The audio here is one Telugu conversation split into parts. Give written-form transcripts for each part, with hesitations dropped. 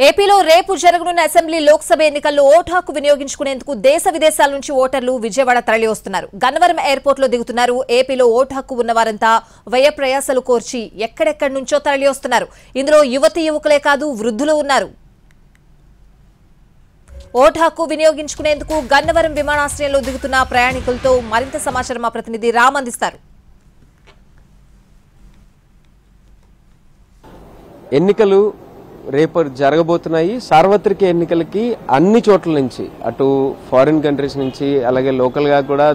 ఏపీలో రేపు జరగనున్న అసెంబ్లీ లోక్సభ ఎన్నికల్లో ఓటు హక్కు వినియోగించుకునేందుకు దేశ విదేశాల నుంచి ఓటర్లు విజయవాడ తరలి వస్తున్నారు. గన్నవరం ఎయిర్పోర్ట్ లో దిగుతున్నారు. ఏపీలో ఓటు హక్కు ఉన్నవారంతా వ్యయ ప్రయాసాలు కోర్చి ఎక్కడెక్కడి నుంచో తరలి వస్తున్నారు. ఇందులో యువతీ యువకులే కాదు వృద్ధులు ఉన్నారు. ఓటు హక్కు వినియోగించుకునేందుకు గన్నవరం విమానాశ్రయంలో దిగుతున్న ప్రయాణికులతో మరింత సమాచారం మా ప్రతినిధి రామ్ అందిస్తారు. ఎన్నికలు రేపు జరగబోతున్నాయి. సార్వత్రిక ఎన్నికలకి అన్ని చోట్ల నుంచి, అటు ఫారిన్ కంట్రీస్ నుంచి, అలాగే లోకల్గా కూడా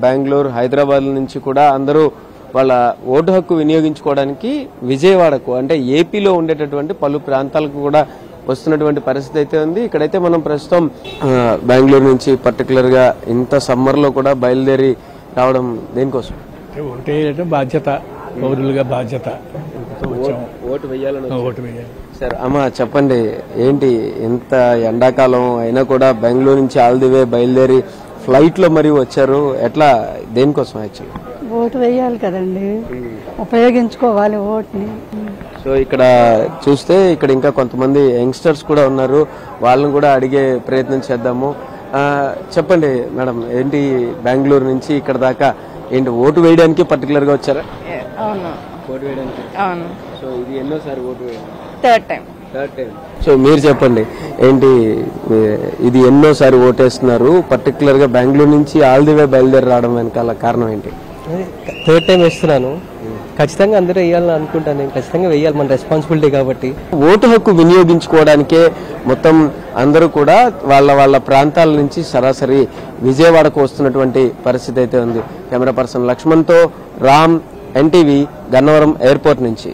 బెంగళూరు, హైదరాబాద్ నుంచి కూడా అందరూ వాళ్ళ ఓటు హక్కు వినియోగించుకోవడానికి విజయవాడకు, అంటే ఏపీలో ఉండేటటువంటి పలు ప్రాంతాలకు కూడా వస్తున్నటువంటి పరిస్థితి అయితే ఉంది. ఇక్కడైతే మనం ప్రస్తుతం బెంగళూరు నుంచి పర్టికులర్గా ఇంత సమ్మర్లో కూడా బయలుదేరి రావడం దేనికోసం? ఓటు బాధ్యత, పౌరులుగా బాధ్యత. ఓటు వేయాలని. ఓటు వేయాలి సార్. అమ్మ చెప్పండి, ఏంటి ఇంత ఎండాకాలం అయినా కూడా బెంగళూరు నుంచి ఆల్ ది వే బయలుదేరి ఫ్లైట్ లో మరి వచ్చారు, ఎట్లా, దేనికోసం యాక్చువల్లీ? ఓటు వేయాలి కదండి, ఉపయోగించుకోవాలి ఓటుని. సో ఇక్కడ చూస్తే ఇక్కడ ఇంకా కొంతమంది యంగ్స్టర్స్ కూడా ఉన్నారు, వాళ్ళని కూడా అడిగే ప్రయత్నం చేద్దాము. చెప్పండి మేడం, ఏంటి బెంగళూరు నుంచి ఇక్కడ దాకా ఏంటి ఓటు వేయడానికి పర్టికులర్ గా వచ్చారా? అవును, ఓటు వేయడానికి. అవును. సో ఇది ఎన్నోసారి ఓటు వేయడం? Third time. సో మీరు చెప్పండి, ఏంటి ఇది ఎన్నోసారి ఓటేస్తున్నారు, పర్టికులర్ గా బెంగళూరు నుంచి ఆల్ ది వే బయలుదేరి రావడం వెనకాల కారణం ఏంటి? థర్డ్ టైం వేస్తున్నాను. ఖచ్చితంగా అందరూ వేయాలని అనుకుంటాను. నేను ఖచ్చితంగా వేయాలి, మన రెస్పాన్సిబిలిటీ కాబట్టి. ఓటు హక్కు వినియోగించుకోవడానికే మొత్తం అందరూ కూడా వాళ్ళ వాళ్ళ ప్రాంతాల నుంచి సరాసరి విజయవాడకు వస్తున్నటువంటి పరిస్థితి అయితే ఉంది. కెమెరా పర్సన్ లక్ష్మణ్తో రామ్, ఎన్టీవీ, గన్నవరం ఎయిర్పోర్ట్ నుంచి.